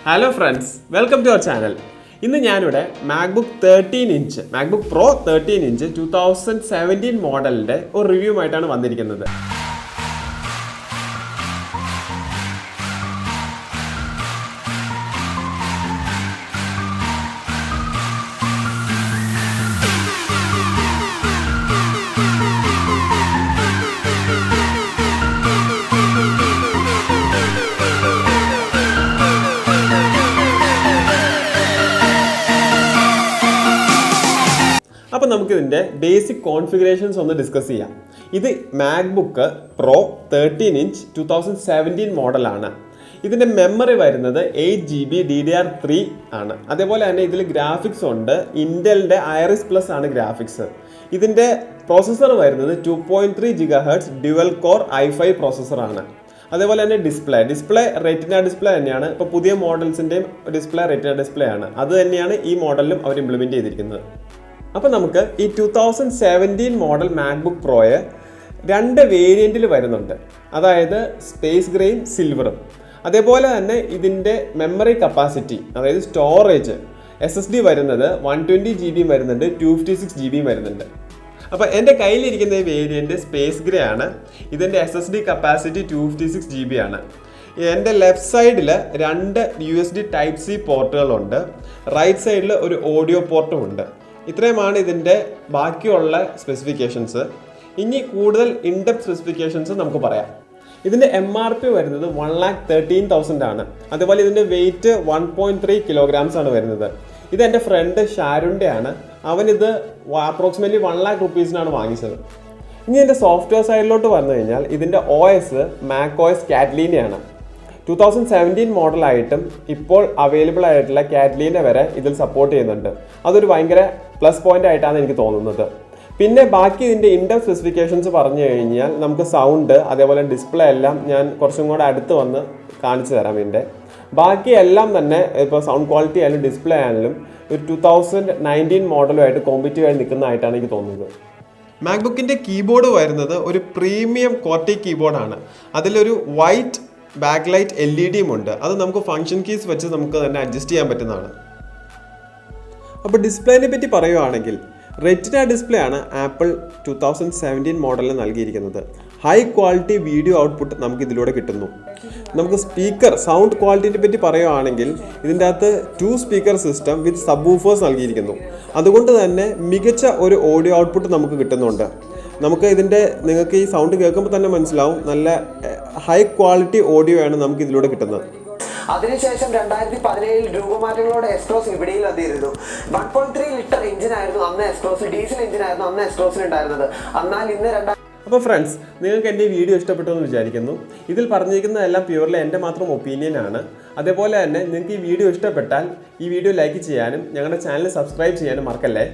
Hello friends, welcome to our channel. ഇന്ന് ഞാനിവിടെ MacBook Pro 13 inch 2017 മോഡലിൻ്റെ ഒരു റിവ്യൂ ആയിട്ടാണ് വന്നിരിക്കുന്നത്. അപ്പോൾ നമുക്ക് ഇതിന്റെ ബേസിക് കോൺഫിഗറേഷൻസ് ഒന്ന് ഡിസ്കസ് ചെയ്യാം. ഇത് MacBook Pro 13 ഇഞ്ച് 2017 മോഡലാണ്. ഇതിന്റെ മെമ്മറി വരുന്നത് 8GB DDR3 ആണ്. അതേപോലെ തന്നെ ഇതിൽ ഗ്രാഫിക്സ് ഉണ്ട്. ഇന്റലിന്റെ ഐറിസ് പ്ലസ് ആണ് ഗ്രാഫിക്സ്. ഇതിന്റെ പ്രോസസ്സർ വരുന്നത് 2.3 GHz ഡ്യുവൽ കോർ i5 പ്രോസസ്സറാണ്. അതേപോലെ തന്നെ ഡിസ്പ്ലേ റെറ്റിന ഡിസ്പ്ലേ തന്നെയാണ്. ഇപ്പോൾ പുതിയ മോഡൽസിൻ്റെയും ഡിസ്പ്ലേ റെറ്റിന ഡിസ്പ്ലേ ആണ്. അത് തന്നെയാണ് ഈ മോഡലിലും അവർ ഇംപ്ലിമെൻറ്റ് ചെയ്തിരിക്കുന്നത്. അപ്പോൾ നമുക്ക് ഈ 2017 മോഡൽ മാക്ബുക്ക് പ്രോയെ രണ്ട് വേരിയൻറ്റിൽ വരുന്നുണ്ട്. അതായത് സ്പേസ് ഗ്രേയും സിൽവറും. അതേപോലെ തന്നെ ഇതിൻ്റെ മെമ്മറി കപ്പാസിറ്റി, അതായത് സ്റ്റോറേജ് SSD വരുന്നത് 120GB വരുന്നുണ്ട്, 256GB വരുന്നുണ്ട്. അപ്പോൾ എൻ്റെ കയ്യിലിരിക്കുന്ന ഈ വേരിയൻറ്റ് സ്പേസ് ഗ്രേ ആണ്. ഇതിൻ്റെ SSD കപ്പാസിറ്റി 256GB ആണ്. എൻ്റെ ലെഫ്റ്റ് സൈഡിൽ രണ്ട് USB Type-C പോർട്ടുകളുണ്ട്. റൈറ്റ് സൈഡിൽ ഒരു ഓഡിയോ പോർട്ടും ഉണ്ട്. ഇത്രയുമാണ് ഇതിൻ്റെ ബാക്കിയുള്ള സ്പെസിഫിക്കേഷൻസ്. ഇനി കൂടുതൽ ഇൻഡെപ്ത് സ്പെസിഫിക്കേഷൻസ് നമുക്ക് പറയാം. ഇതിൻ്റെ MRP വരുന്നത് 1,13,000 ആണ്. അതുപോലെ ഇതിൻ്റെ വെയിറ്റ് 1.3 kilograms ആണ് വരുന്നത്. ഇത് എൻ്റെ ഫ്രണ്ട് ഷാരുൻ്റെ ആണ്. അവനിത് അപ്രോക്സിമേറ്റ്ലി 1 lakh rupees-നാണ് വാങ്ങിച്ചത്. ഇനി ഇതിൻ്റെ സോഫ്റ്റ്വെയർ സൈഡിലോട്ട് വന്നു കഴിഞ്ഞാൽ ഇതിൻ്റെ OS macOS കാറ്റലീനയാണ്. 2017 മോഡലായിട്ടും ഇപ്പോൾ അവൈലബിൾ ആയിട്ടുള്ള കാറ്റലീന വരെ ഇതിൽ സപ്പോർട്ട് ചെയ്യുന്നുണ്ട്. അതൊരു ഭയങ്കര പ്ലസ് പോയിന്റ് ആയിട്ടാണ് എനിക്ക് തോന്നുന്നത്. പിന്നെ ബാക്കി ഇതിൻ്റെ ഇൻഡെപ്ത് സ്പെസിഫിക്കേഷൻസ് പറഞ്ഞു കഴിഞ്ഞാൽ നമുക്ക് സൗണ്ട്, അതേപോലെ ഡിസ്പ്ലേ എല്ലാം ഞാൻ കുറച്ചും കൂടെ അടുത്ത് വന്ന് കാണിച്ചു തരാം. ഇതിൻ്റെ ബാക്കി എല്ലാം തന്നെ ഇപ്പോൾ സൗണ്ട് ക്വാളിറ്റി ആയാലും ഡിസ്പ്ലേ ആയാലും ഒരു 2019 മോഡലുമായിട്ട് കോമ്പറ്റീവ് ആയി നിൽക്കുന്നതായിട്ടാണ് എനിക്ക് തോന്നുന്നത്. മാക്ബുക്കിൻ്റെ കീബോർഡ് വരുന്നത് ഒരു പ്രീമിയം ക്വാർട്ടി കീബോർഡാണ്. അതിലൊരു വൈറ്റ് ബാക്ക് ലൈറ്റ് LED ഉണ്ട്. അത് നമുക്ക് ഫങ്ഷൻ കീസ് വെച്ച് നമുക്ക് തന്നെ അഡ്ജസ്റ്റ് ചെയ്യാൻ പറ്റുന്നതാണ്. അപ്പോൾ ഡിസ്പ്ലേനെ പറ്റി പറയുകയാണെങ്കിൽ റെറ്റിന ഡിസ്പ്ലേ ആണ് ആപ്പിൾ 2017 മോഡലിൽ നൽകിയിരിക്കുന്നത്. ഹൈ ക്വാളിറ്റി വീഡിയോ ഔട്ട്പുട്ട് നമുക്ക് ഇതിലൂടെ കിട്ടുന്നു. നമുക്ക് സൗണ്ട് ക്വാളിറ്റിയെ പറ്റി പറയുകയാണെങ്കിൽ ഇതിൻ്റെ അകത്ത് 2 സ്പീക്കർ സിസ്റ്റം വിത്ത് സബ് വൂഫേഴ്സ് നൽകിയിരിക്കുന്നു. അതുകൊണ്ട് തന്നെ മികച്ച ഒരു ഓഡിയോ ഔട്ട്പുട്ട് നമുക്ക് കിട്ടുന്നുണ്ട്. നിങ്ങൾക്ക് ഈ സൗണ്ട് കേൾക്കുമ്പോൾ തന്നെ മനസ്സിലാവും, നല്ല ഹൈ ക്വാളിറ്റി ഓഡിയോ ആണ് നമുക്ക് ഇതിലൂടെ കിട്ടുന്നത്. അതിനുശേഷം 2017 രൂപമാറ്റങ്ങളോടെ എസ്ട്രോസ് വിപണിയിൽ വന്നിരുന്നു. 1.3 ലിറ്റർ എഞ്ചിനായിരുന്നു അന്ന് എസ്ട്രോസ്, ഡീസൽ എഞ്ചിനായിരുന്നു അന്ന് എസ്ട്രോസിൽ ഉണ്ടായിരുന്നത്. എന്നാൽ ഇന്ന് അപ്പോൾ ഫ്രണ്ട്സ്, നിങ്ങൾക്ക് എൻ്റെ വീഡിയോ ഇഷ്ടപ്പെട്ടു എന്ന് വിചാരിക്കുന്നു. ഇതിൽ പറഞ്ഞിരിക്കുന്നതെല്ലാം പ്യുവർലി എൻ്റെ മാത്രം ഒപ്പീനിയൻ ആണ്. അതേപോലെ തന്നെ നിങ്ങൾക്ക് ഈ വീഡിയോ ഇഷ്ടപ്പെട്ടാൽ ഈ വീഡിയോ ലൈക്ക് ചെയ്യാനും ഞങ്ങളുടെ ചാനൽ സബ്സ്ക്രൈബ് ചെയ്യാനും മറക്കല്ലേ.